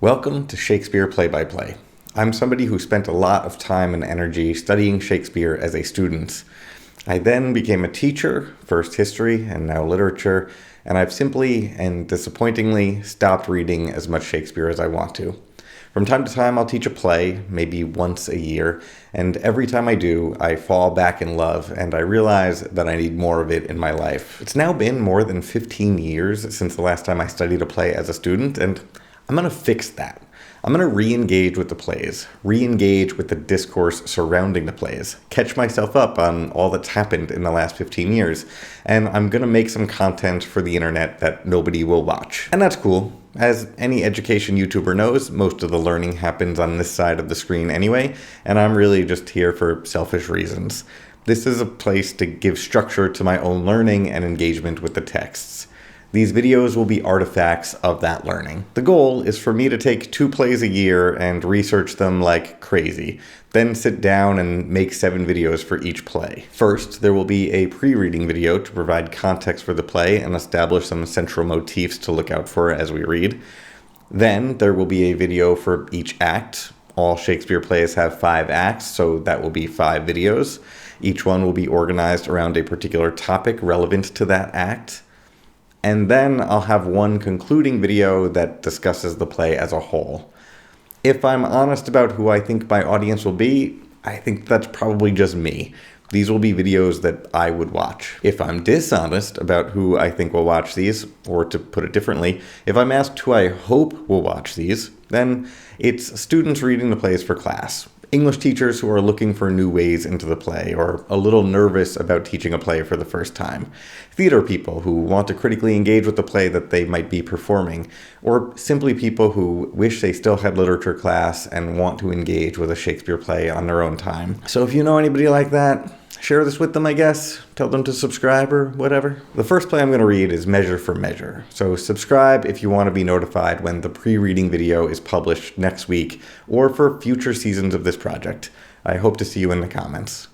Welcome to Shakespeare Play-by-Play. I'm somebody who spent a lot of time and energy studying Shakespeare as a student. I then became a teacher, first history and now literature, and I've simply and disappointingly stopped reading as much Shakespeare as I want to. From time to time, I'll teach a play, maybe once a year, and every time I do, I fall back in love and I realize that I need more of it in my life. It's now been more than 15 years since the last time I studied a play as a student, and I'm going to fix that. I'm going to re-engage with the plays, re-engage with the discourse surrounding the plays, catch myself up on all that's happened in the last 15 years, and I'm going to make some content for the internet that nobody will watch. And that's cool. As any education YouTuber knows, most of the learning happens on this side of the screen anyway, and I'm really just here for selfish reasons. This is a place to give structure to my own learning and engagement with the texts. These videos will be artifacts of that learning. The goal is for me to take 2 plays a year and research them like crazy, then sit down and make 7 videos for each play. First, there will be a pre-reading video to provide context for the play and establish some central motifs to look out for as we read. Then, there will be a video for each act. All Shakespeare plays have 5 acts, so that will be 5 videos. Each one will be organized around a particular topic relevant to that act. And then I'll have one concluding video that discusses the play as a whole. If I'm honest about who I think my audience will be, I think that's probably just me. These will be videos that I would watch. If I'm dishonest about who I think will watch these, or to put it differently, if I'm asked who I hope will watch these, then it's students reading the plays for class. English teachers who are looking for new ways into the play, or a little nervous about teaching a play for the first time. Theater people who want to critically engage with the play that they might be performing, or simply people who wish they still had literature class and want to engage with a Shakespeare play on their own time. So if you know anybody like that, share this with them, I guess. Tell them to subscribe or whatever. The first play I'm going to read is Measure for Measure. So subscribe if you want to be notified when the pre-reading video is published next week or for future seasons of this project. I hope to see you in the comments.